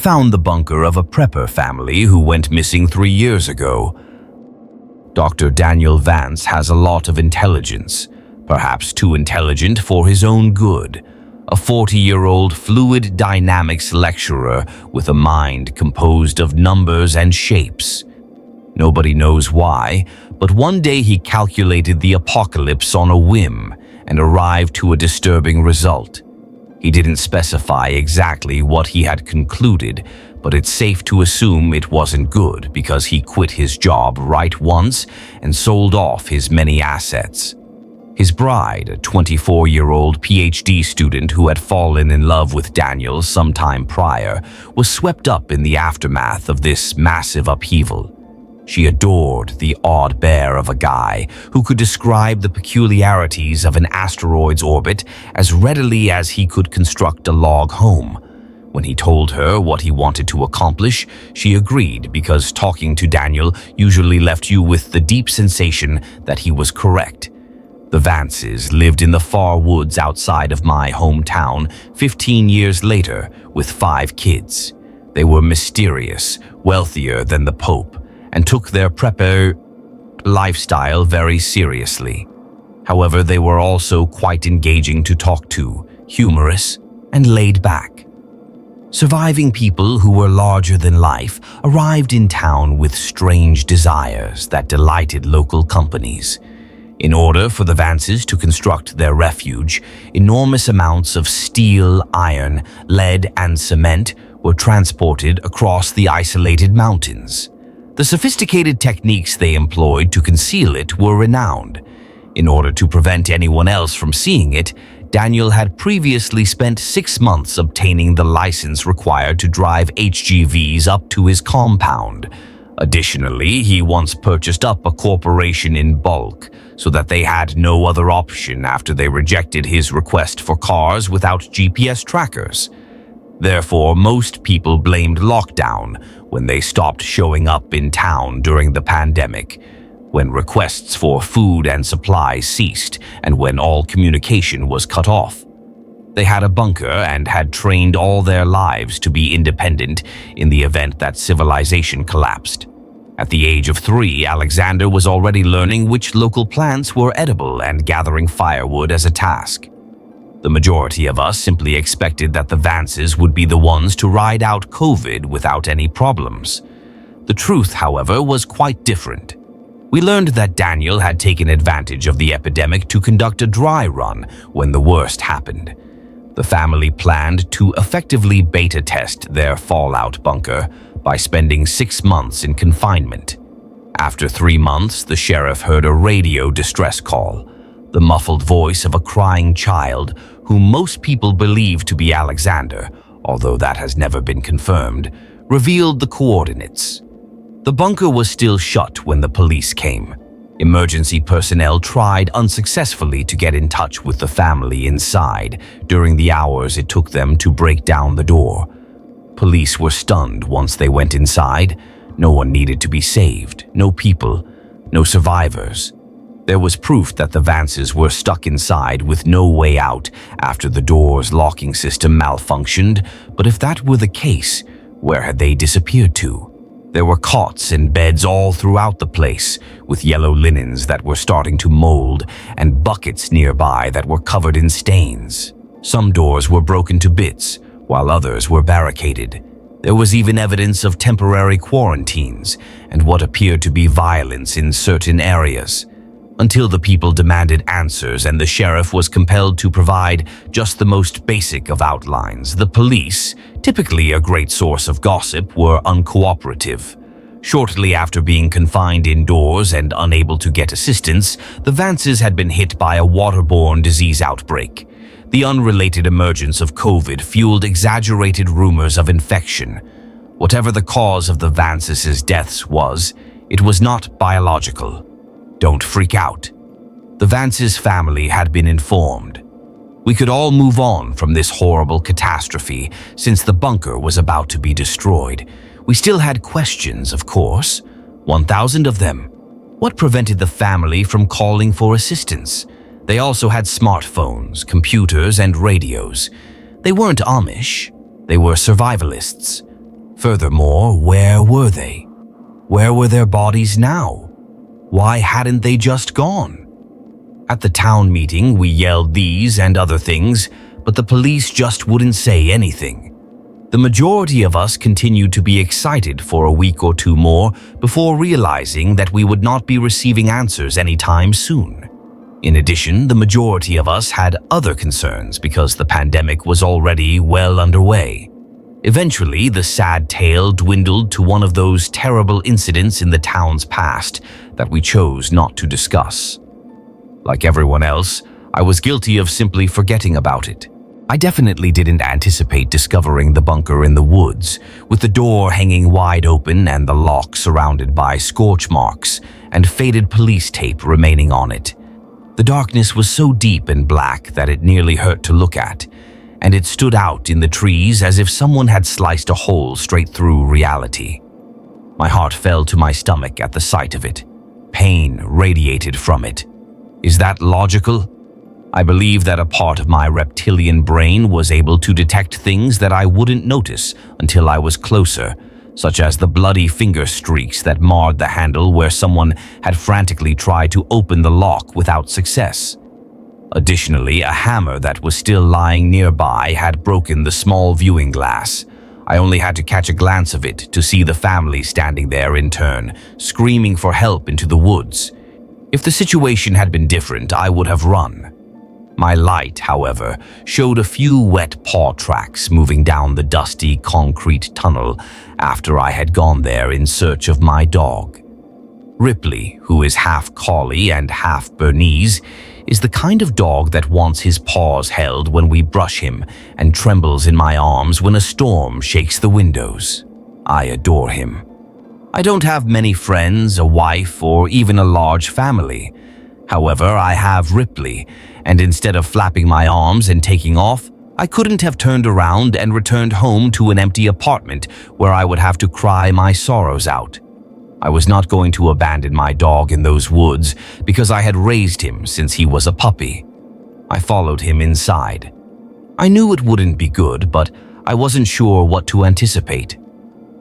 found the bunker of a prepper family who went missing 3 years ago. Dr. Daniel Vance has a lot of intelligence, perhaps too intelligent for his own good. A 40-year-old fluid dynamics lecturer with a mind composed of numbers and shapes. Nobody knows why, but one day he calculated the apocalypse on a whim and arrived to a disturbing result. He didn't specify exactly what he had concluded, but it's safe to assume it wasn't good because he quit his job right once and sold off his many assets. His bride, a 24-year-old PhD student who had fallen in love with Daniel some time prior, was swept up in the aftermath of this massive upheaval. She adored the odd bear of a guy who could describe the peculiarities of an asteroid's orbit as readily as he could construct a log home. When he told her what he wanted to accomplish, she agreed because talking to Daniel usually left you with the deep sensation that he was correct. The Vances lived in the far woods outside of my hometown 15 years later with 5 kids. They were mysterious, wealthier than the Pope, and took their prepper lifestyle very seriously. However, they were also quite engaging to talk to, humorous, and laid back. Surviving people who were larger than life arrived in town with strange desires that delighted local companies. In order for the Vances to construct their refuge, enormous amounts of steel, iron, lead, and cement were transported across the isolated mountains. The sophisticated techniques they employed to conceal it were renowned. In order to prevent anyone else from seeing it, Daniel had previously spent 6 months obtaining the license required to drive HGVs up to his compound. Additionally, he once purchased up a corporation in bulk so that they had no other option after they rejected his request for cars without GPS trackers. Therefore, most people blamed lockdown when they stopped showing up in town during the pandemic, when requests for food and supplies ceased, and when all communication was cut off. They had a bunker and had trained all their lives to be independent in the event that civilization collapsed. At the age of 3, Alexander was already learning which local plants were edible and gathering firewood as a task. The majority of us simply expected that the Vances would be the ones to ride out COVID without any problems. The truth, however, was quite different. We learned that Daniel had taken advantage of the epidemic to conduct a dry run when the worst happened. The family planned to effectively beta test their fallout bunker by spending 6 months in confinement. After 3 months, the sheriff heard a radio distress call. The muffled voice of a crying child, whom most people believed to be Alexander, although that has never been confirmed, revealed the coordinates. The bunker was still shut when the police came. Emergency personnel tried unsuccessfully to get in touch with the family inside during the hours it took them to break down the door. Police were stunned once they went inside. No one needed to be saved, no people, no survivors. There was proof that the Vances were stuck inside with no way out after the door's locking system malfunctioned, but if that were the case, where had they disappeared to? There were cots and beds all throughout the place, with yellow linens that were starting to mold and buckets nearby that were covered in stains. Some doors were broken to bits, while others were barricaded. There was even evidence of temporary quarantines and what appeared to be violence in certain areas. Until the people demanded answers and the sheriff was compelled to provide just the most basic of outlines, the police, typically a great source of gossip, were uncooperative. Shortly after being confined indoors and unable to get assistance, the Vances had been hit by a waterborne disease outbreak. The unrelated emergence of COVID fueled exaggerated rumors of infection. Whatever the cause of the Vances' deaths was, it was not biological. Don't freak out. The Vances family had been informed. We could all move on from this horrible catastrophe since the bunker was about to be destroyed. We still had questions, of course. 1,000 of them. What prevented the family from calling for assistance? They also had smartphones, computers, and radios. They weren't Amish. They were survivalists. Furthermore, where were they? Where were their bodies now? Why hadn't they just gone? At the town meeting, we yelled these and other things, but the police just wouldn't say anything. The majority of us continued to be excited for a week or two more before realizing that we would not be receiving answers anytime soon. In addition, the majority of us had other concerns because the pandemic was already well underway. Eventually, the sad tale dwindled to one of those terrible incidents in the town's past that we chose not to discuss. Like everyone else, I was guilty of simply forgetting about it. I definitely didn't anticipate discovering the bunker in the woods, with the door hanging wide open and the lock surrounded by scorch marks and faded police tape remaining on it. The darkness was so deep and black that it nearly hurt to look at, and it stood out in the trees as if someone had sliced a hole straight through reality. My heart fell to my stomach at the sight of it. Pain radiated from it. Is that logical? I believe that a part of my reptilian brain was able to detect things that I wouldn't notice until I was closer, such as the bloody finger streaks that marred the handle where someone had frantically tried to open the lock without success. Additionally, a hammer that was still lying nearby had broken the small viewing glass. I only had to catch a glance of it to see the family standing there in turn, screaming for help into the woods. If the situation had been different, I would have run. My light, however, showed a few wet paw tracks moving down the dusty concrete tunnel after I had gone there in search of my dog. Ripley, who is half collie and half Bernese, is the kind of dog that wants his paws held when we brush him and trembles in my arms when a storm shakes the windows. I adore him. I don't have many friends, a wife, or even a large family. However, I have Ripley, and instead of flapping my arms and taking off, I couldn't have turned around and returned home to an empty apartment where I would have to cry my sorrows out. I was not going to abandon my dog in those woods because I had raised him since he was a puppy. I followed him inside. I knew it wouldn't be good, but I wasn't sure what to anticipate.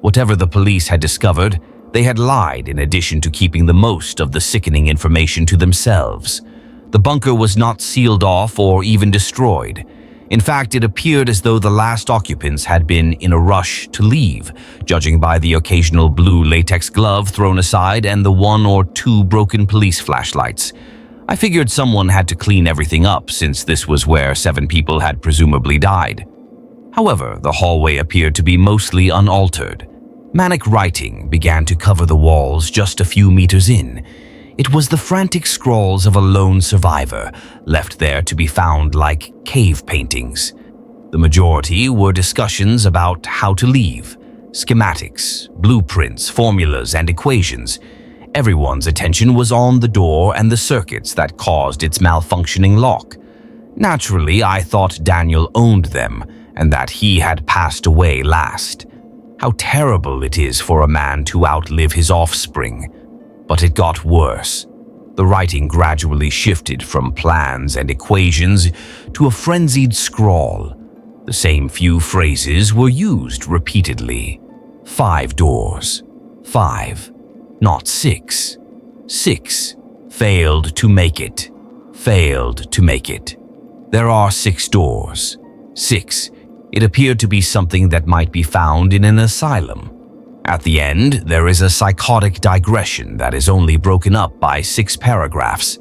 Whatever the police had discovered, they had lied in addition to keeping the most of the sickening information to themselves. The bunker was not sealed off or even destroyed. In fact, it appeared as though the last occupants had been in a rush to leave, judging by the occasional blue latex glove thrown aside and the 1 or 2 broken police flashlights. I figured someone had to clean everything up since this was where 7 people had presumably died. However, the hallway appeared to be mostly unaltered. Manic writing began to cover the walls just a few meters in. It was the frantic scrawls of a lone survivor, left there to be found like cave paintings. The majority were discussions about how to leave, schematics, blueprints, formulas, and equations. Everyone's attention was on the door and the circuits that caused its malfunctioning lock. Naturally, I thought Daniel owned them and that he had passed away last. How terrible it is for a man to outlive his offspring. But it got worse. The writing gradually shifted from plans and equations to a frenzied scrawl. The same few phrases were used repeatedly. 5 doors. 5. Not 6. 6. Failed to make it. Failed to make it. There are 6 doors. 6. It appeared to be something that might be found in an asylum. At the end, there is a psychotic digression that is only broken up by 6 paragraphs.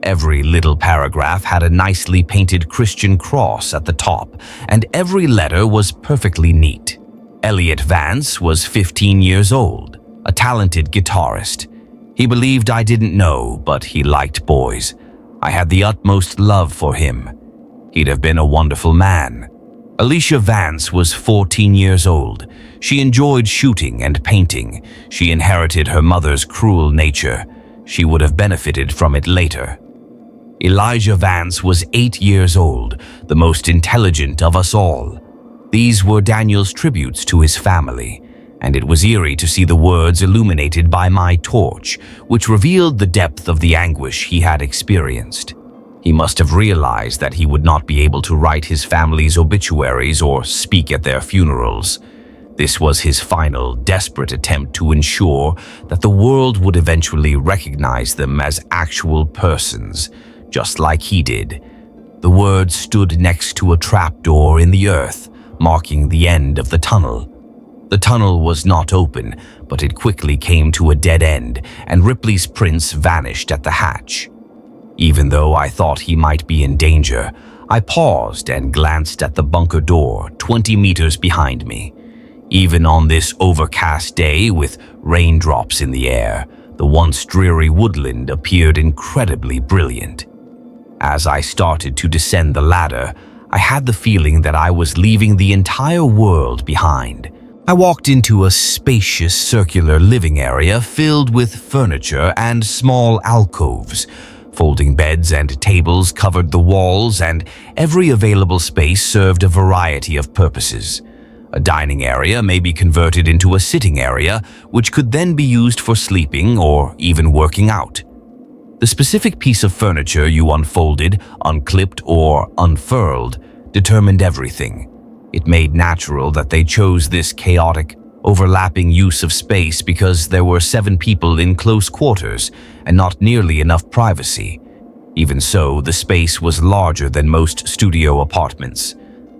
Every little paragraph had a nicely painted Christian cross at the top, and every letter was perfectly neat. Elliot Vance was 15 years old, a talented guitarist. He believed I didn't know, but he liked boys. I had the utmost love for him. He'd have been a wonderful man. Alicia Vance was 14 years old. She enjoyed shooting and painting. She inherited her mother's cruel nature. She would have benefited from it later. Elijah Vance was 8 years old, the most intelligent of us all. These were Daniel's tributes to his family, and it was eerie to see the words illuminated by my torch, which revealed the depth of the anguish he had experienced. He must have realized that he would not be able to write his family's obituaries or speak at their funerals. This was his final, desperate attempt to ensure that the world would eventually recognize them as actual persons, just like he did. The word stood next to a trapdoor in the earth, marking the end of the tunnel. The tunnel was not open, but it quickly came to a dead end, and Ripley's prince vanished at the hatch. Even though I thought he might be in danger, I paused and glanced at the bunker door 20 meters behind me. Even on this overcast day with raindrops in the air, the once dreary woodland appeared incredibly brilliant. As I started to descend the ladder, I had the feeling that I was leaving the entire world behind. I walked into a spacious circular living area filled with furniture and small alcoves. Folding beds and tables covered the walls, and every available space served a variety of purposes. A dining area may be converted into a sitting area, which could then be used for sleeping or even working out. The specific piece of furniture you unfolded, unclipped, or unfurled determined everything. It made natural that they chose this chaotic, overlapping use of space because there were 7 people in close quarters and not nearly enough privacy. Even so, the space was larger than most studio apartments.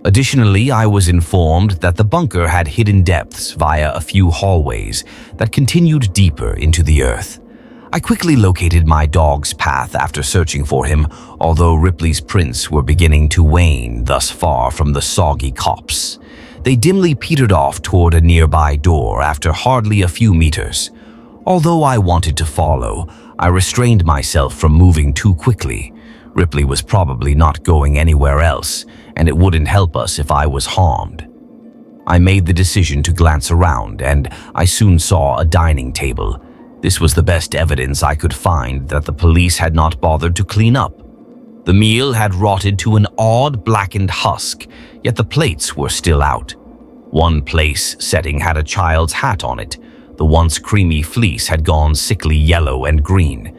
Additionally, I was informed that the bunker had hidden depths via a few hallways that continued deeper into the earth. I quickly located my dog's path after searching for him, although Ripley's prints were beginning to wane thus far from the soggy copse. They dimly petered off toward a nearby door after hardly a few meters. Although I wanted to follow, I restrained myself from moving too quickly. Ripley was probably not going anywhere else, and it wouldn't help us if I was harmed. I made the decision to glance around, and I soon saw a dining table. This was the best evidence I could find that the police had not bothered to clean up. The meal had rotted to an odd blackened husk, yet the plates were still out. One place setting had a child's hat on it. The once creamy fleece had gone sickly yellow and green.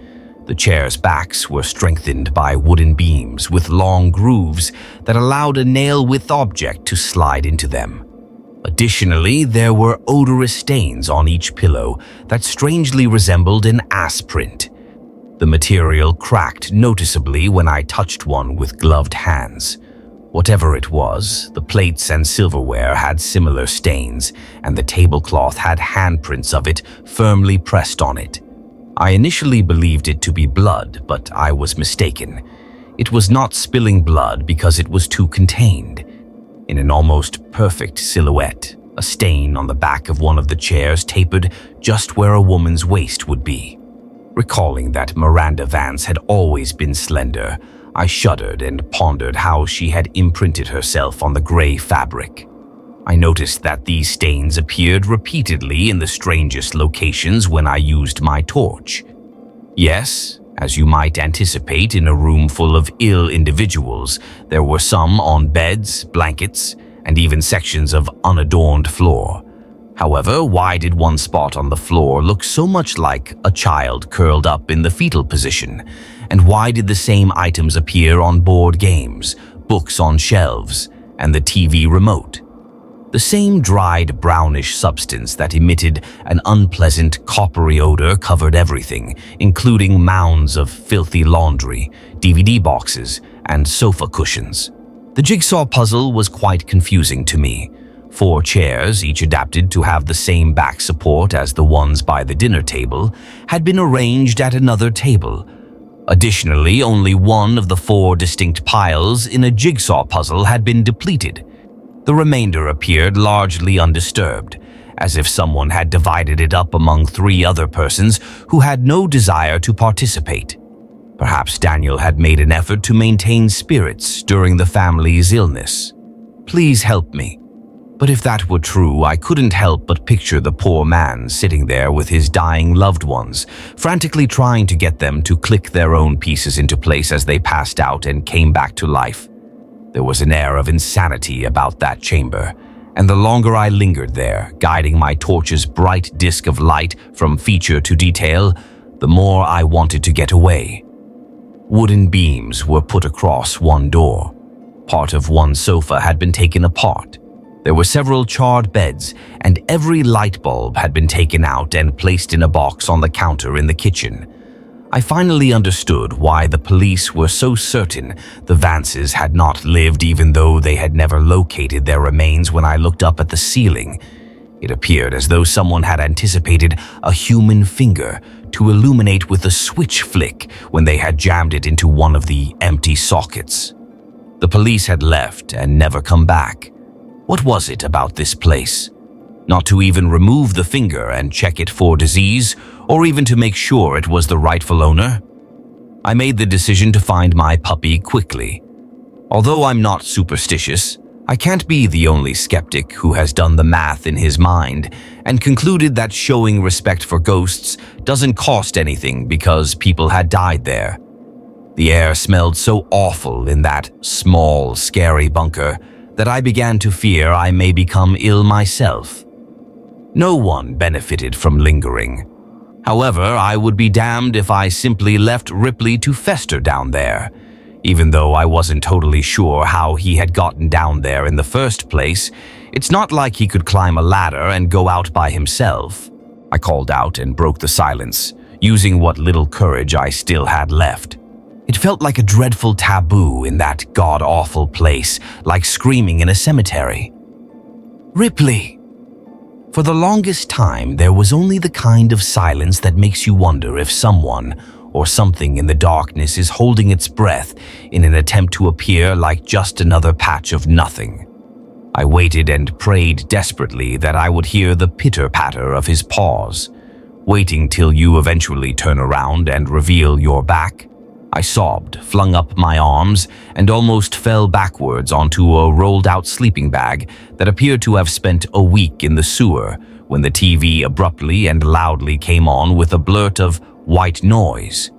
The chairs' backs were strengthened by wooden beams with long grooves that allowed a nail-width object to slide into them. Additionally, there were odorous stains on each pillow that strangely resembled an ass print. The material cracked noticeably when I touched one with gloved hands. Whatever it was, the plates and silverware had similar stains, and the tablecloth had handprints of it firmly pressed on it. I initially believed it to be blood, but I was mistaken. It was not spilling blood because it was too contained. In an almost perfect silhouette, a stain on the back of one of the chairs tapered just where a woman's waist would be. Recalling that Miranda Vance had always been slender, I shuddered and pondered how she had imprinted herself on the gray fabric. I noticed that these stains appeared repeatedly in the strangest locations when I used my torch. Yes, as you might anticipate in a room full of ill individuals, there were some on beds, blankets, and even sections of unadorned floor. However, why did one spot on the floor look so much like a child curled up in the fetal position? And why did the same items appear on board games, books on shelves, and the TV remote? The same dried brownish substance that emitted an unpleasant coppery odor covered everything, including mounds of filthy laundry, DVD boxes, and sofa cushions. The jigsaw puzzle was quite confusing to me. 4 chairs, each adapted to have the same back support as the ones by the dinner table, had been arranged at another table. Additionally, only one of the 4 distinct piles in a jigsaw puzzle had been depleted. The remainder appeared largely undisturbed, as if someone had divided it up among 3 other persons who had no desire to participate. Perhaps Daniel had made an effort to maintain spirits during the family's illness. Please help me. But if that were true, I couldn't help but picture the poor man sitting there with his dying loved ones, frantically trying to get them to click their own pieces into place as they passed out and came back to life. There was an air of insanity about that chamber, and the longer I lingered there, guiding my torch's bright disk of light from feature to detail, the more I wanted to get away. Wooden beams were put across one door. Part of one sofa had been taken apart. There were several charred beds, and every light bulb had been taken out and placed in a box on the counter in the kitchen. I finally understood why the police were so certain the Vances had not lived, even though they had never located their remains. When I looked up at the ceiling, it appeared as though someone had anticipated a human finger to illuminate with a switch flick when they had jammed it into one of the empty sockets. The police had left and never come back. What was it about this place? Not to even remove the finger and check it for disease, or even to make sure it was the rightful owner? I made the decision to find my puppy quickly. Although I'm not superstitious, I can't be the only skeptic who has done the math in his mind and concluded that showing respect for ghosts doesn't cost anything because people had died there. The air smelled so awful in that small, scary bunker that I began to fear I may become ill myself. No one benefited from lingering. However, I would be damned if I simply left Ripley to fester down there. Even though I wasn't totally sure how he had gotten down there in the first place, it's not like he could climb a ladder and go out by himself. I called out and broke the silence, using what little courage I still had left. It felt like a dreadful taboo in that god-awful place, like screaming in a cemetery. Ripley! For the longest time, there was only the kind of silence that makes you wonder if someone or something in the darkness is holding its breath in an attempt to appear like just another patch of nothing. I waited and prayed desperately that I would hear the pitter-patter of his paws. Waiting till you eventually turn around and reveal your back, I sobbed, flung up my arms, and almost fell backwards onto a rolled-out sleeping bag that appeared to have spent a week in the sewer when the TV abruptly and loudly came on with a blurt of white noise.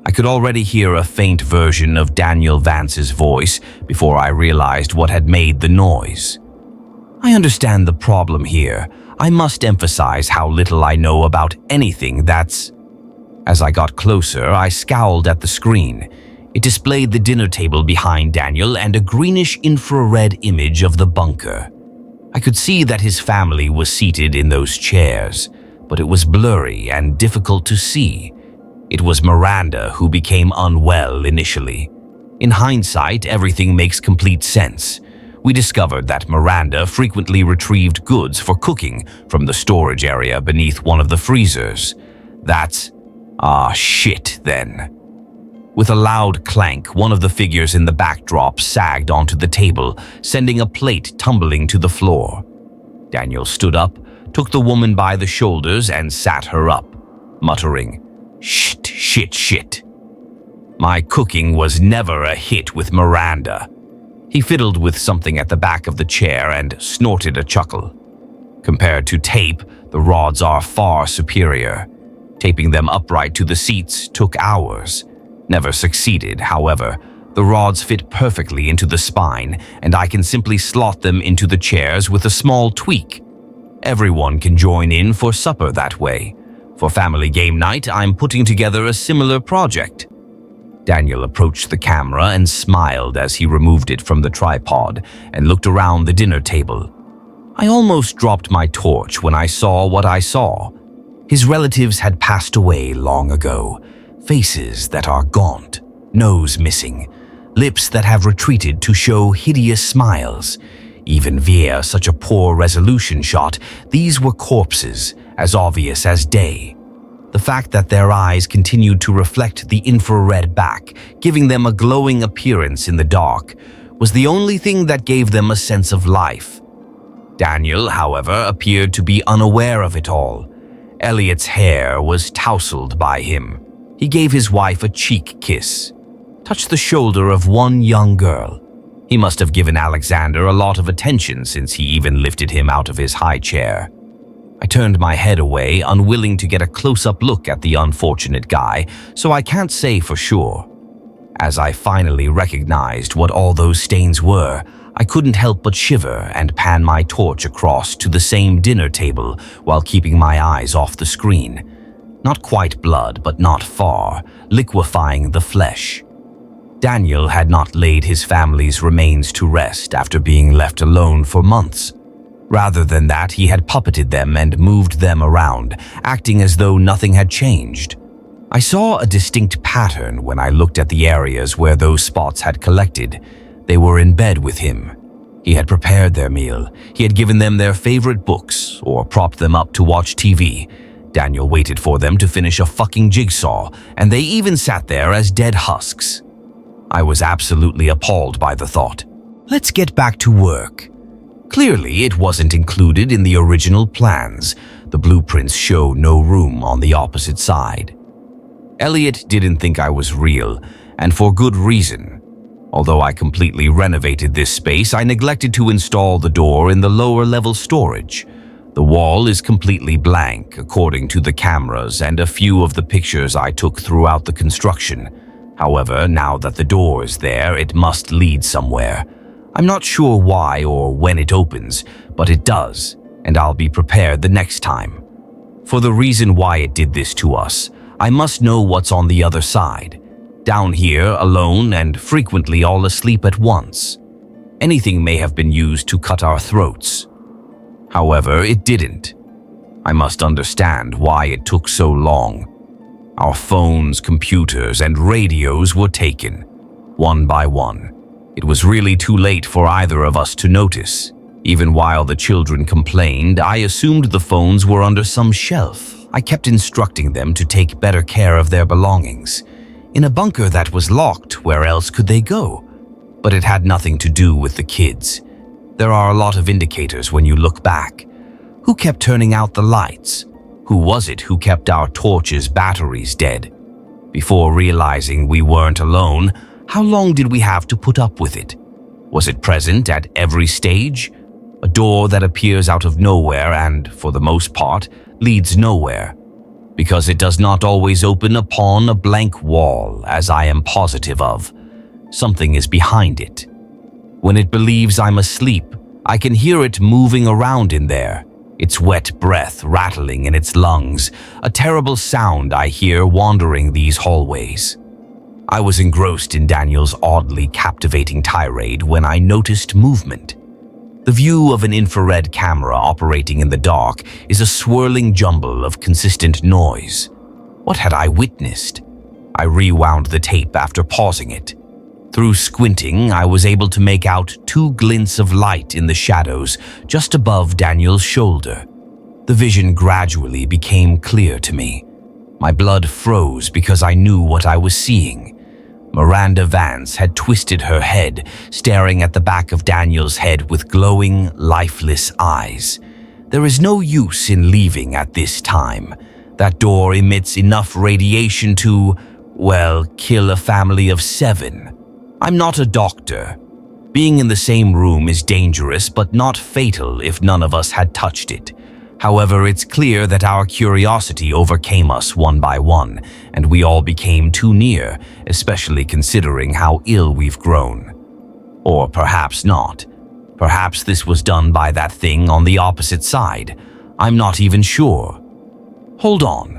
I could already hear a faint version of Daniel Vance's voice before I realized what had made the noise. I understand the problem here. I must emphasize how little I know about anything that's... As I got closer, I scowled at the screen. It displayed the dinner table behind Daniel and a greenish infrared image of the bunker. I could see that his family was seated in those chairs, but it was blurry and difficult to see. It was Miranda who became unwell initially. In hindsight, everything makes complete sense. We discovered that Miranda frequently retrieved goods for cooking from the storage area beneath one of the freezers. That's shit then. With a loud clank, one of the figures in the backdrop sagged onto the table, sending a plate tumbling to the floor. Daniel stood up, took the woman by the shoulders and sat her up, muttering, "Shit, shit, shit." My cooking was never a hit with Miranda. He fiddled with something at the back of the chair and snorted a chuckle. Compared to tape, the rods are far superior. Taping them upright to the seats took hours. Never succeeded, however. The rods fit perfectly into the spine, and I can simply slot them into the chairs with a small tweak. Everyone can join in for supper that way. For family game night, I'm putting together a similar project. Daniel approached the camera and smiled as he removed it from the tripod and looked around the dinner table. I almost dropped my torch when I saw what I saw. His relatives had passed away long ago. Faces that are gaunt, nose missing, lips that have retreated to show hideous smiles. Even via such a poor resolution shot, these were corpses, as obvious as day. The fact that their eyes continued to reflect the infrared back, giving them a glowing appearance in the dark, was the only thing that gave them a sense of life. Daniel, however, appeared to be unaware of it all. Elliot's hair was tousled by him. He gave his wife a cheek kiss, touched the shoulder of one young girl. He must have given Alexander a lot of attention since he even lifted him out of his high chair. I turned my head away, unwilling to get a close-up look at the unfortunate guy, so I can't say for sure. As I finally recognized what all those stains were, I couldn't help but shiver and pan my torch across to the same dinner table while keeping my eyes off the screen. Not quite blood, but not far, liquefying the flesh. Daniel had not laid his family's remains to rest after being left alone for months. Rather than that, he had puppeted them and moved them around, acting as though nothing had changed. I saw a distinct pattern when I looked at the areas where those spots had collected. They were in bed with him. He had prepared their meal. He had given them their favorite books or propped them up to watch TV. Daniel waited for them to finish a fucking jigsaw, and they even sat there as dead husks. I was absolutely appalled by the thought. Let's get back to work. Clearly, it wasn't included in the original plans. The blueprints show no room on the opposite side. Elliot didn't think I was real, and for good reason. Although I completely renovated this space, I neglected to install the door in the lower-level storage. The wall is completely blank, according to the cameras and a few of the pictures I took throughout the construction. However, now that the door is there, it must lead somewhere. I'm not sure why or when it opens, but it does, and I'll be prepared the next time. For the reason why it did this to us, I must know what's on the other side. Down here, alone and frequently all asleep at once. Anything may have been used to cut our throats. However, it didn't. I must understand why it took so long. Our phones, computers, and radios were taken, one by one. It was really too late for either of us to notice. Even while the children complained, I assumed the phones were under some shelf. I kept instructing them to take better care of their belongings. In a bunker that was locked, where else could they go? But it had nothing to do with the kids. There are a lot of indicators when you look back. Who kept turning out the lights? Who was it who kept our torches' batteries dead? Before realizing we weren't alone, how long did we have to put up with it? Was it present at every stage? A door that appears out of nowhere and, for the most part, leads nowhere. Because it does not always open upon a blank wall, as I am positive of. Something is behind it. When it believes I'm asleep, I can hear it moving around in there, its wet breath rattling in its lungs, a terrible sound I hear wandering these hallways. I was engrossed in Daniel's oddly captivating tirade when I noticed movement. The view of an infrared camera operating in the dark is a swirling jumble of consistent noise. What had I witnessed? I rewound the tape after pausing it. Through squinting, I was able to make out two glints of light in the shadows just above Daniel's shoulder. The vision gradually became clear to me. My blood froze because I knew what I was seeing. Miranda Vance had twisted her head, staring at the back of Daniel's head with glowing, lifeless eyes. There is no use in leaving at this time. That door emits enough radiation to, well, kill a family of 7. I'm not a doctor. Being in the same room is dangerous but not fatal if none of us had touched it. However, it's clear that our curiosity overcame us one by one, and we all became too near, especially considering how ill we've grown. Or perhaps not. Perhaps this was done by that thing on the opposite side. I'm not even sure. Hold on.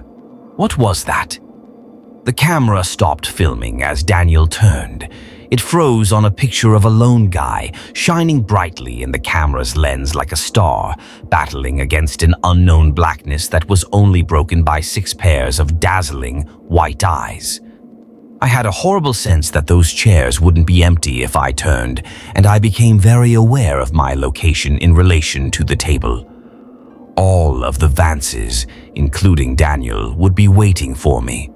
What was that? The camera stopped filming as Daniel turned. It froze on a picture of a lone guy, shining brightly in the camera's lens like a star, battling against an unknown blackness that was only broken by 6 pairs of dazzling white eyes. I had a horrible sense that those chairs wouldn't be empty if I turned, and I became very aware of my location in relation to the table. All of the Vances, including Daniel, would be waiting for me.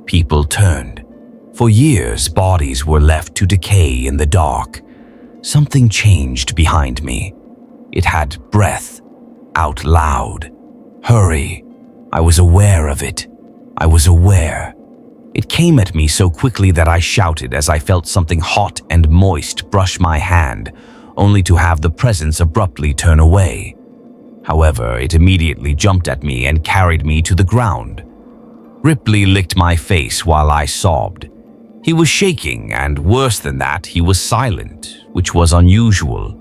People turned. For years, bodies were left to decay in the dark. Something changed behind me. It had breath, out loud. Hurry. I was aware of it. I was aware. It came at me so quickly that I shouted as I felt something hot and moist brush my hand, only to have the presence abruptly turn away. However, it immediately jumped at me and carried me to the ground. Ripley licked my face while I sobbed. He was shaking, and worse than that, he was silent, which was unusual.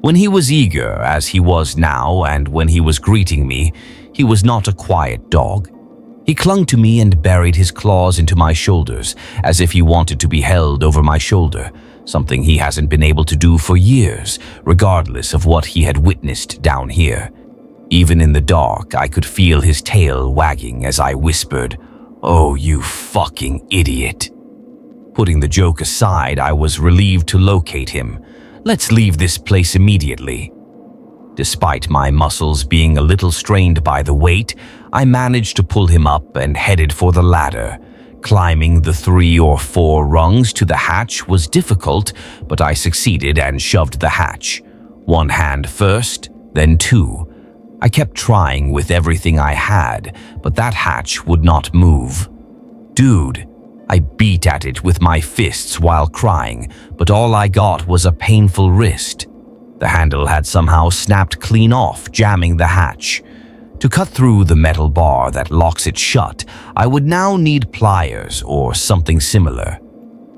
When he was eager, as he was now, and when he was greeting me, he was not a quiet dog. He clung to me and buried his claws into my shoulders, as if he wanted to be held over my shoulder, something he hasn't been able to do for years, regardless of what he had witnessed down here. Even in the dark, I could feel his tail wagging as I whispered, "Oh, you fucking idiot." Putting the joke aside, I was relieved to locate him. "Let's leave this place immediately." Despite my muscles being a little strained by the weight, I managed to pull him up and headed for the ladder. Climbing the 3 or 4 rungs to the hatch was difficult, but I succeeded and shoved the hatch. 1 hand first, then 2. I kept trying with everything I had, but that hatch would not move. "Dude," I beat at it with my fists while crying, but all I got was a painful wrist. The handle had somehow snapped clean off, jamming the hatch. To cut through the metal bar that locks it shut, I would now need pliers or something similar.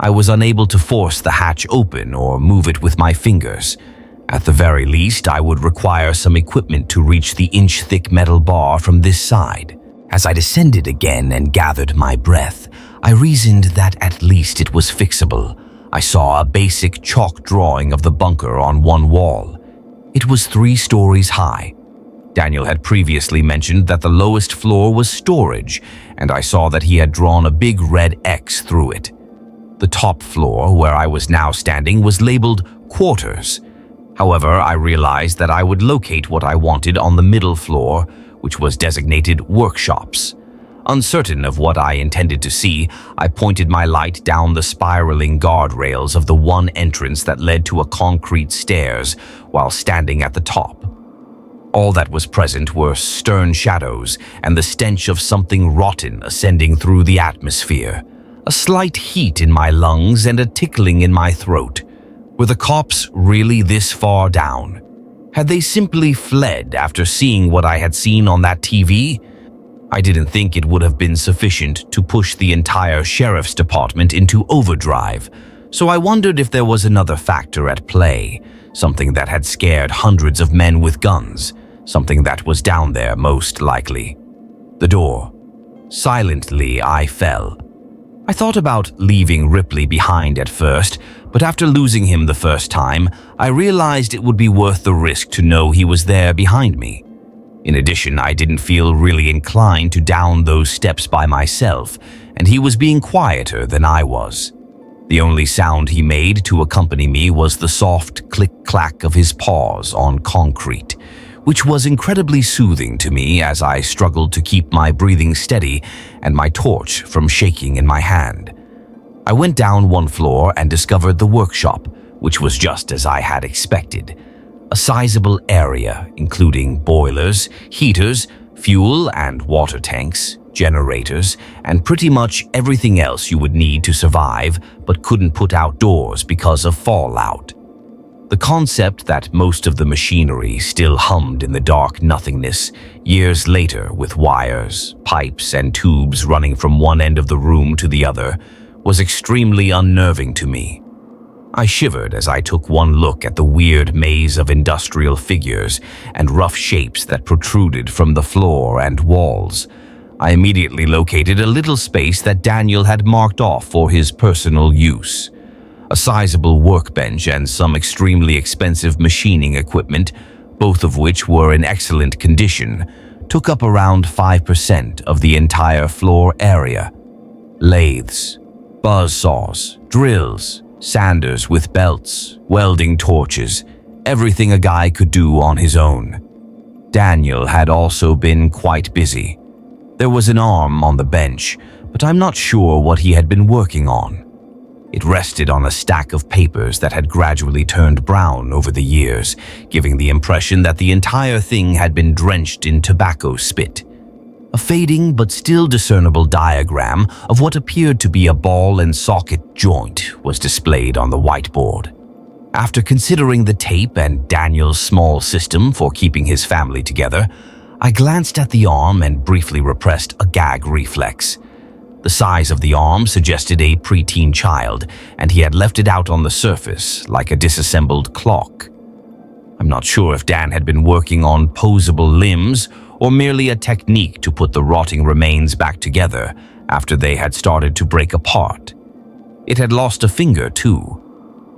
I was unable to force the hatch open or move it with my fingers. At the very least, I would require some equipment to reach the inch-thick metal bar from this side. As I descended again and gathered my breath, I reasoned that at least it was fixable. I saw a basic chalk drawing of the bunker on one wall. It was 3 stories high. Daniel had previously mentioned that the lowest floor was storage, and I saw that he had drawn a big red X through it. The top floor, where I was now standing, was labeled quarters. However, I realized that I would locate what I wanted on the middle floor, which was designated workshops. Uncertain of what I intended to see, I pointed my light down the spiraling guardrails of the one entrance that led to a concrete stairs while standing at the top. All that was present were stern shadows and the stench of something rotten ascending through the atmosphere. A slight heat in my lungs and a tickling in my throat. Were the cops really this far down? Had they simply fled after seeing what I had seen on that TV? I didn't think it would have been sufficient to push the entire sheriff's department into overdrive, so I wondered if there was another factor at play, something that had scared hundreds of men with guns, something that was down there most likely. The door. Silently, I fell. I thought about leaving Ripley behind at first, but after losing him the first time, I realized it would be worth the risk to know he was there behind me. In addition, I didn't feel really inclined to down those steps by myself, and he was being quieter than I was. The only sound he made to accompany me was the soft click-clack of his paws on concrete, which was incredibly soothing to me as I struggled to keep my breathing steady and my torch from shaking in my hand. I went down 1 floor and discovered the workshop, which was just as I had expected. A sizable area, including boilers, heaters, fuel and water tanks, generators, and pretty much everything else you would need to survive but couldn't put outdoors because of fallout. The concept that most of the machinery still hummed in the dark nothingness years later with wires, pipes, and tubes running from one end of the room to the other was extremely unnerving to me. I shivered as I took one look at the weird maze of industrial figures and rough shapes that protruded from the floor and walls. I immediately located a little space that Daniel had marked off for his personal use. A sizable workbench and some extremely expensive machining equipment, both of which were in excellent condition, took up around 5% of the entire floor area. Lathes, buzzsaws, drills, sanders with belts, welding torches, everything a guy could do on his own. Daniel had also been quite busy. There was an arm on the bench, but I'm not sure what he had been working on. It rested on a stack of papers that had gradually turned brown over the years, giving the impression that the entire thing had been drenched in tobacco spit. A fading but still discernible diagram of what appeared to be a ball and socket joint was displayed on the whiteboard. After considering the tape and Daniel's small system for keeping his family together, I glanced at the arm and briefly repressed a gag reflex. The size of the arm suggested a preteen child, and he had left it out on the surface like a disassembled clock. I'm not sure if Dan had been working on posable limbs or merely a technique to put the rotting remains back together after they had started to break apart. It had lost a finger too.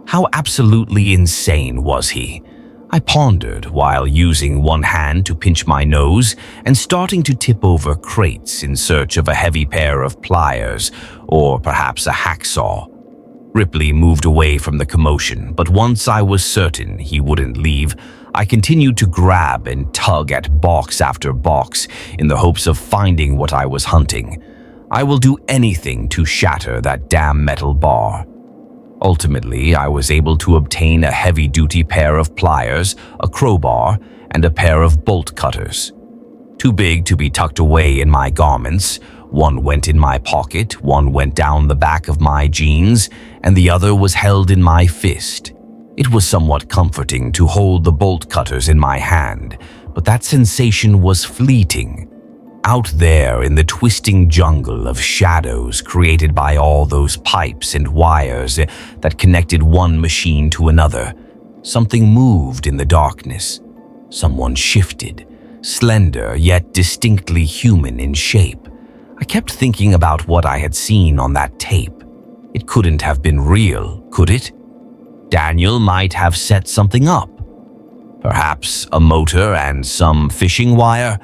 How absolutely insane was he? I pondered while using one hand to pinch my nose and starting to tip over crates in search of a heavy pair of pliers or perhaps a hacksaw. Ripley moved away from the commotion, but once I was certain he wouldn't leave, I continued to grab and tug at box after box in the hopes of finding what I was hunting. I will do anything to shatter that damn metal bar. Ultimately, I was able to obtain a heavy-duty pair of pliers, a crowbar, and a pair of bolt cutters. Too big to be tucked away in my garments, one went in my pocket, one went down the back of my jeans, and the other was held in my fist. It was somewhat comforting to hold the bolt cutters in my hand, but that sensation was fleeting. Out there in the twisting jungle of shadows created by all those pipes and wires that connected one machine to another, something moved in the darkness. Someone shifted, slender yet distinctly human in shape. I kept thinking about what I had seen on that tape. It couldn't have been real, could it? Daniel might have set something up. Perhaps a motor and some fishing wire.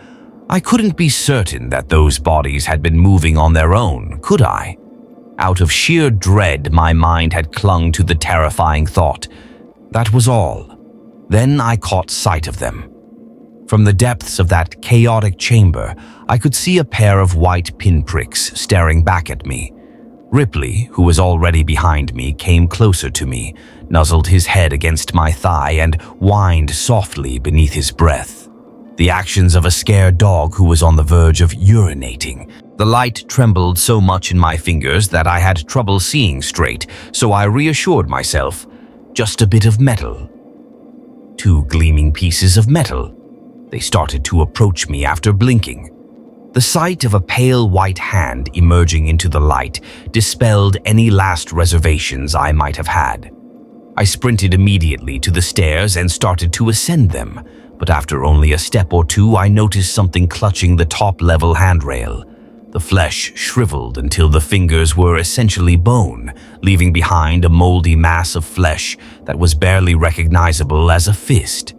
I couldn't be certain that those bodies had been moving on their own, could I? Out of sheer dread, my mind had clung to the terrifying thought. That was all. Then I caught sight of them. From the depths of that chaotic chamber, I could see a pair of white pinpricks staring back at me. Ripley, who was already behind me, came closer to me, nuzzled his head against my thigh, and whined softly beneath his breath. The actions of a scared dog who was on the verge of urinating. The light trembled so much in my fingers that I had trouble seeing straight, so I reassured myself. Just a bit of metal. 2 gleaming pieces of metal. They started to approach me after blinking. The sight of a pale white hand emerging into the light dispelled any last reservations I might have had. I sprinted immediately to the stairs and started to ascend them, but after only a step or two, I noticed something clutching the top-level handrail. The flesh shriveled until the fingers were essentially bone, leaving behind a moldy mass of flesh that was barely recognizable as a fist.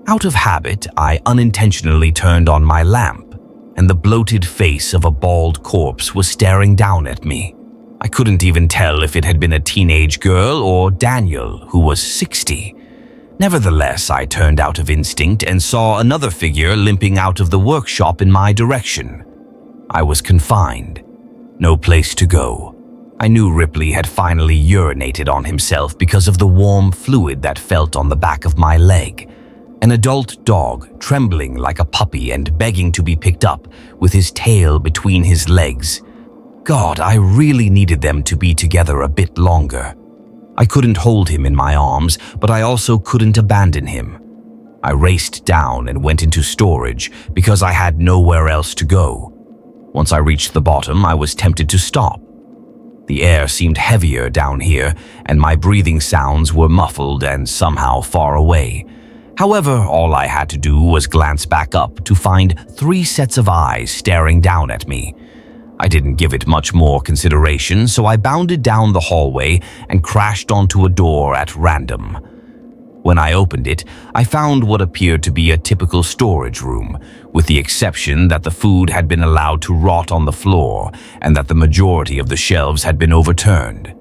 Out of habit, I unintentionally turned on my lamp, and the bloated face of a bald corpse was staring down at me. I couldn't even tell if it had been a teenage girl or Daniel, who was 60. Nevertheless, I turned out of instinct and saw another figure limping out of the workshop in my direction. I was confined. No place to go. I knew Ripley had finally urinated on himself because of the warm fluid that felt on the back of my leg. An adult dog, trembling like a puppy and begging to be picked up, with his tail between his legs. God, I really needed them to be together a bit longer. I couldn't hold him in my arms, but I also couldn't abandon him. I raced down and went into storage because I had nowhere else to go. Once I reached the bottom, I was tempted to stop. The air seemed heavier down here, and my breathing sounds were muffled and somehow far away. However, all I had to do was glance back up to find 3 sets of eyes staring down at me. I didn't give it much more consideration, so I bounded down the hallway and crashed onto a door at random. When I opened it, I found what appeared to be a typical storage room, with the exception that the food had been allowed to rot on the floor and that the majority of the shelves had been overturned.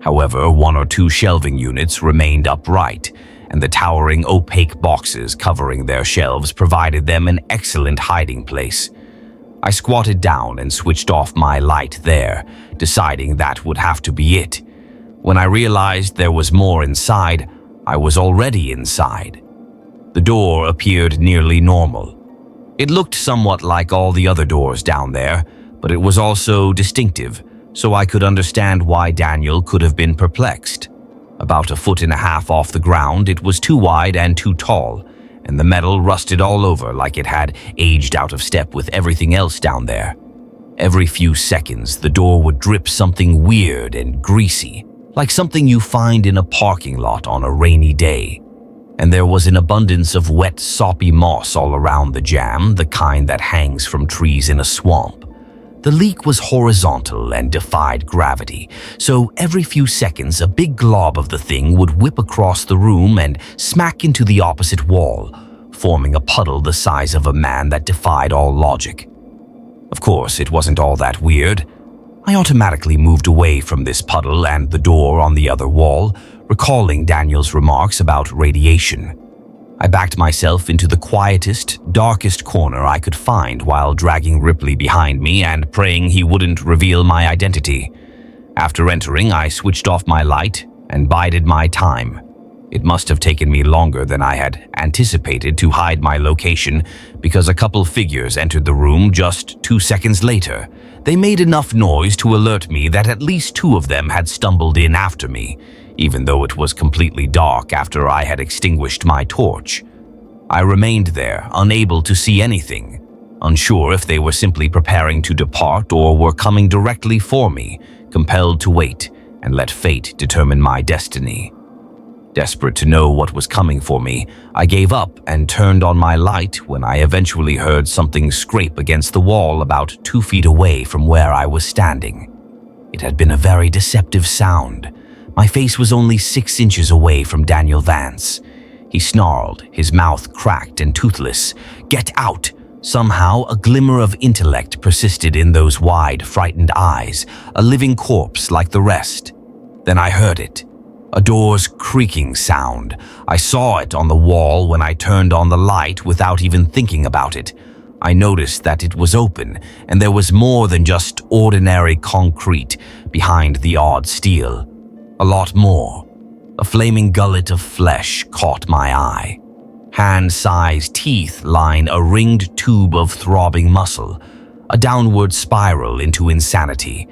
However, 1 or 2 shelving units remained upright, and the towering opaque boxes covering their shelves provided them an excellent hiding place. I squatted down and switched off my light there, deciding that would have to be it. When I realized there was more inside, I was already inside. The door appeared nearly normal. It looked somewhat like all the other doors down there, but it was also distinctive, so I could understand why Daniel could have been perplexed. About 1.5 feet off the ground, it was too wide and too tall, and the metal rusted all over like it had aged out of step with everything else down there. Every few seconds, the door would drip something weird and greasy, like something you find in a parking lot on a rainy day. And there was an abundance of wet, soppy moss all around the jam, the kind that hangs from trees in a swamp. The leak was horizontal and defied gravity, so every few seconds a big glob of the thing would whip across the room and smack into the opposite wall, forming a puddle the size of a man that defied all logic. Of course, it wasn't all that weird. I automatically moved away from this puddle and the door on the other wall, recalling Daniel's remarks about radiation. I backed myself into the quietest, darkest corner I could find while dragging Ripley behind me and praying he wouldn't reveal my identity. After entering, I switched off my light and bided my time. It must have taken me longer than I had anticipated to hide my location because a couple figures entered the room just 2 seconds later. They made enough noise to alert me that at least 2 of them had stumbled in after me, even though it was completely dark after I had extinguished my torch. I remained there, unable to see anything, unsure if they were simply preparing to depart or were coming directly for me, compelled to wait and let fate determine my destiny. Desperate to know what was coming for me, I gave up and turned on my light when I eventually heard something scrape against the wall about 2 feet away from where I was standing. It had been a very deceptive sound. My face was only 6 inches away from Daniel Vance. He snarled, his mouth cracked and toothless. "Get out!" Somehow, a glimmer of intellect persisted in those wide, frightened eyes, a living corpse like the rest. Then I heard it. A door's creaking sound. I saw it on the wall when I turned on the light without even thinking about it. I noticed that it was open, and there was more than just ordinary concrete behind the odd steel. A lot more. A flaming gullet of flesh caught my eye. Hand-sized teeth line a ringed tube of throbbing muscle, a downward spiral into insanity.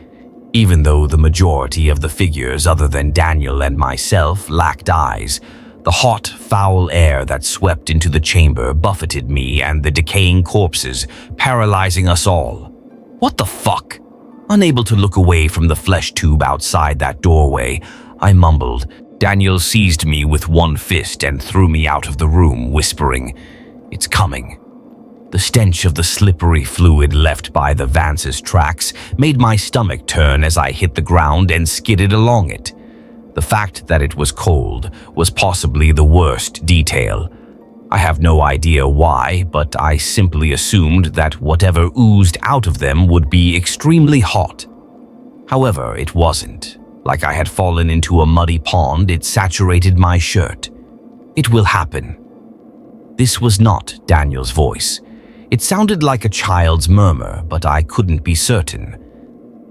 Even though the majority of the figures other than Daniel and myself lacked eyes, the hot, foul air that swept into the chamber buffeted me and the decaying corpses, paralyzing us all. What the fuck? Unable to look away from the flesh tube outside that doorway, I mumbled. Daniel seized me with one fist and threw me out of the room, whispering, "It's coming." The stench of the slippery fluid left by the Vance's tracks made my stomach turn as I hit the ground and skidded along it. The fact that it was cold was possibly the worst detail. I have no idea why, but I simply assumed that whatever oozed out of them would be extremely hot. However, it wasn't. Like I had fallen into a muddy pond, it saturated my shirt. "It will happen." This was not Daniel's voice. It sounded like a child's murmur, but I couldn't be certain.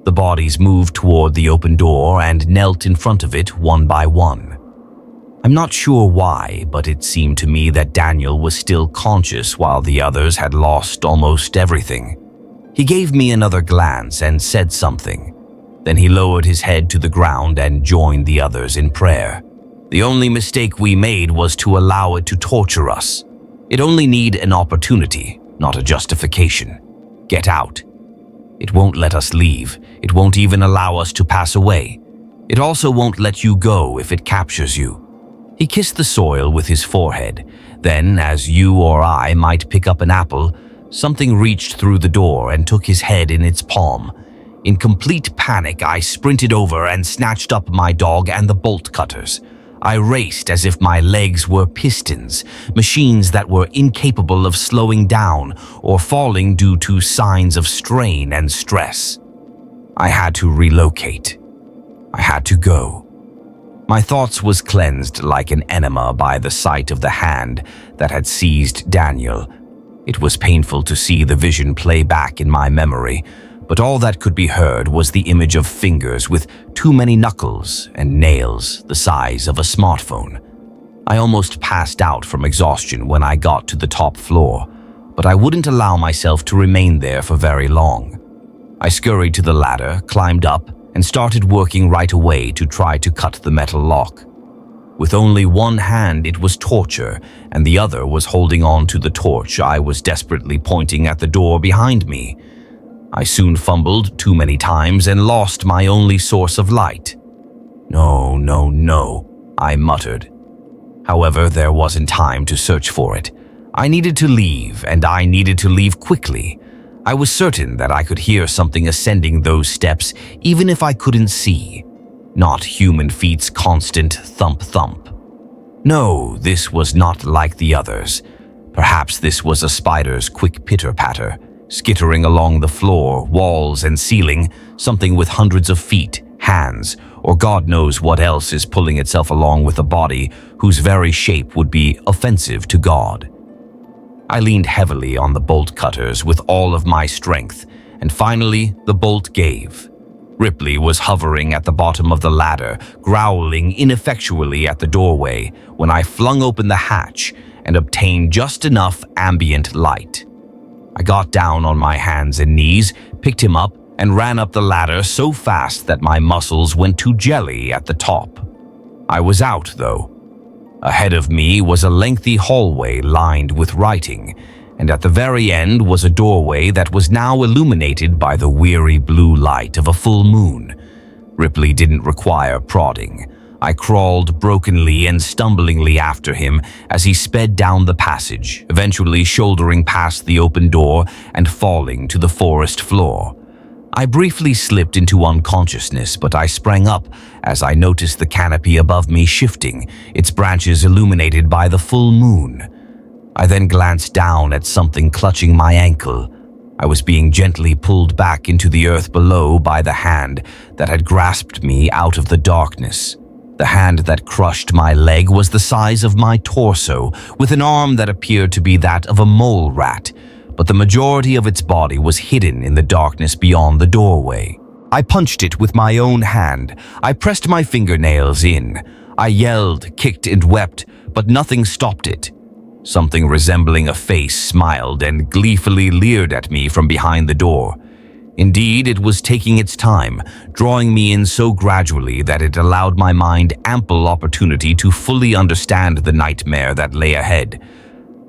The bodies moved toward the open door and knelt in front of it one by one. I'm not sure why, but it seemed to me that Daniel was still conscious while the others had lost almost everything. He gave me another glance and said something. Then he lowered his head to the ground and joined the others in prayer. The only mistake we made was to allow it to torture us. It only needed an opportunity, not a justification. Get out. It won't let us leave. It won't even allow us to pass away. It also won't let you go if it captures you. He kissed the soil with his forehead. Then, as you or I might pick up an apple, something reached through the door and took his head in its palm. In complete panic, I sprinted over and snatched up my dog and the bolt cutters. I raced as if my legs were pistons, machines that were incapable of slowing down or falling due to signs of strain and stress. I had to relocate. I had to go. My thoughts was cleansed like an enema by the sight of the hand that had seized Daniel. It was painful to see the vision play back in my memory, but all that could be heard was the image of fingers with too many knuckles and nails the size of a smartphone. I almost passed out from exhaustion when I got to the top floor, but I wouldn't allow myself to remain there for very long. I scurried to the ladder, climbed up, and started working right away to try to cut the metal lock. With only one hand, it was torture, and the other was holding on to the torch I was desperately pointing at the door behind me. I soon fumbled too many times and lost my only source of light. No, no, no, I muttered. However, there wasn't time to search for it. I needed to leave, and I needed to leave quickly. I was certain that I could hear something ascending those steps even if I couldn't see. Not human feet's constant thump-thump. No, this was not like the others. Perhaps this was a spider's quick pitter-patter, skittering along the floor, walls, and ceiling, something with hundreds of feet, hands, or God knows what else is pulling itself along with a body whose very shape would be offensive to God. I leaned heavily on the bolt cutters with all of my strength, and finally the bolt gave. Ripley was hovering at the bottom of the ladder, growling ineffectually at the doorway when I flung open the hatch and obtained just enough ambient light. I got down on my hands and knees, picked him up, and ran up the ladder so fast that my muscles went to jelly at the top. I was out, though. Ahead of me was a lengthy hallway lined with writing, and at the very end was a doorway that was now illuminated by the weary blue light of a full moon. Ripley didn't require prodding. I crawled brokenly and stumblingly after him as he sped down the passage, eventually shouldering past the open door and falling to the forest floor. I briefly slipped into unconsciousness, but I sprang up as I noticed the canopy above me shifting, its branches illuminated by the full moon. I then glanced down at something clutching my ankle. I was being gently pulled back into the earth below by the hand that had grasped me out of the darkness. The hand that crushed my leg was the size of my torso, with an arm that appeared to be that of a mole rat, but the majority of its body was hidden in the darkness beyond the doorway. I punched it with my own hand. I pressed my fingernails in. I yelled, kicked, and wept, but nothing stopped it. Something resembling a face smiled and gleefully leered at me from behind the door. Indeed, it was taking its time, drawing me in so gradually that it allowed my mind ample opportunity to fully understand the nightmare that lay ahead.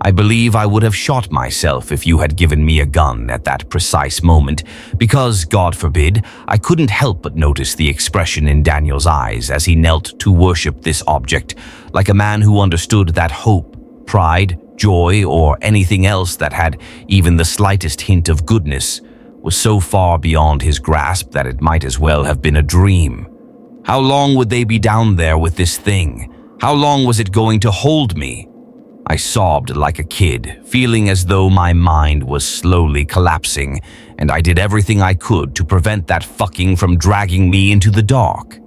I believe I would have shot myself if you had given me a gun at that precise moment, because, God forbid, I couldn't help but notice the expression in Daniel's eyes as he knelt to worship this object, like a man who understood that hope, pride, joy, or anything else that had even the slightest hint of goodness was so far beyond his grasp that it might as well have been a dream. How long would they be down there with this thing? How long was it going to hold me? I sobbed like a kid, feeling as though my mind was slowly collapsing, and I did everything I could to prevent that fucking from dragging me into the dark.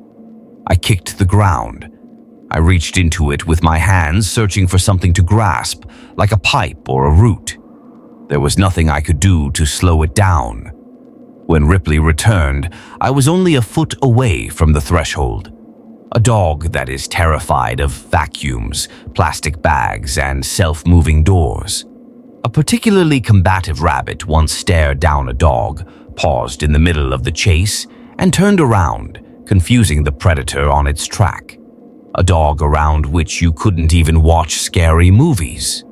I kicked the ground. I reached into it with my hands, searching for something to grasp, like a pipe or a root. There was nothing I could do to slow it down. When Ripley returned, I was only a foot away from the threshold. A dog that is terrified of vacuums, plastic bags, and self-moving doors. A particularly combative rabbit once stared down a dog, paused in the middle of the chase, and turned around, confusing the predator on its track. A dog around which you couldn't even watch scary movies.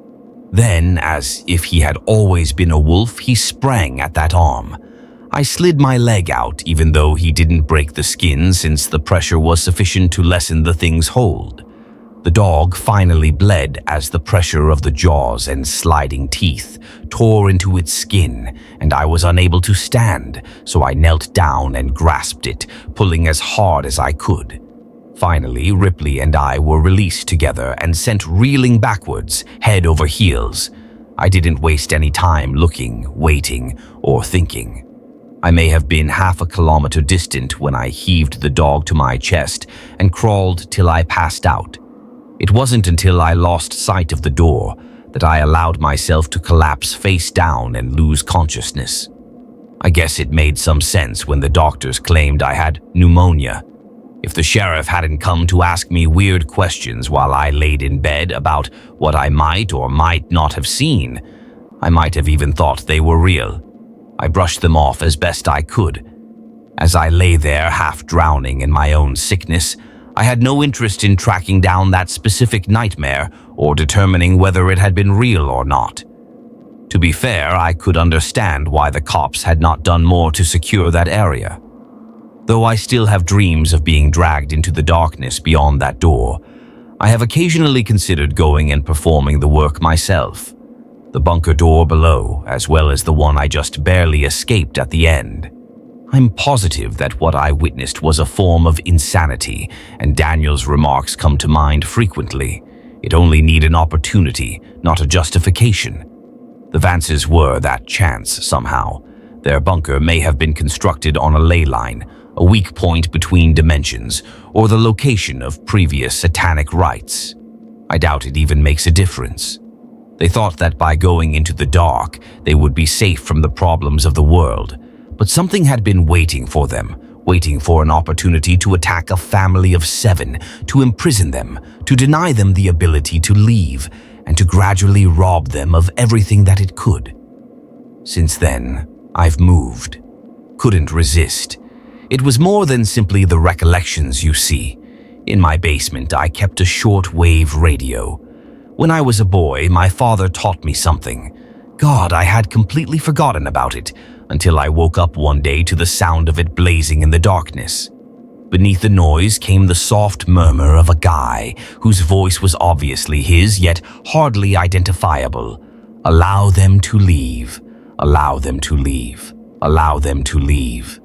Then, as if he had always been a wolf, he sprang at that arm. I slid my leg out, even though he didn't break the skin since the pressure was sufficient to lessen the thing's hold. The dog finally bled as the pressure of the jaws and sliding teeth tore into its skin, and I was unable to stand, so I knelt down and grasped it, pulling as hard as I could. Finally, Ripley and I were released together and sent reeling backwards, head over heels. I didn't waste any time looking, waiting, or thinking. I may have been half a kilometer distant when I heaved the dog to my chest and crawled till I passed out. It wasn't until I lost sight of the door that I allowed myself to collapse face down and lose consciousness. I guess it made some sense when the doctors claimed I had pneumonia. If the sheriff hadn't come to ask me weird questions while I laid in bed about what I might or might not have seen, I might have even thought they were real. I brushed them off as best I could. As I lay there half drowning in my own sickness, I had no interest in tracking down that specific nightmare or determining whether it had been real or not. To be fair, I could understand why the cops had not done more to secure that area. Though I still have dreams of being dragged into the darkness beyond that door, I have occasionally considered going and performing the work myself. the bunker door below, as well as the one I just barely escaped at the end. I'm positive that what I witnessed was a form of insanity, and Daniel's remarks come to mind frequently. It only needed an opportunity, not a justification. The Vances were that chance somehow. Their bunker may have been constructed on a ley line, a weak point between dimensions, or the location of previous satanic rites. I doubt it even makes a difference. They thought that by going into the dark, they would be safe from the problems of the world. But something had been waiting for them, waiting for an opportunity to attack a family of 7, to imprison them, to deny them the ability to leave, and to gradually rob them of everything that it could. Since then, I've moved. Couldn't resist. It was more than simply the recollections, you see. In my basement, I kept a short-wave radio. When I was a boy, my father taught me something. God, I had completely forgotten about it, until I woke up one day to the sound of it blazing in the darkness. Beneath the noise came the soft murmur of a guy whose voice was obviously his, yet hardly identifiable. Allow them to leave. Allow them to leave. Allow them to leave.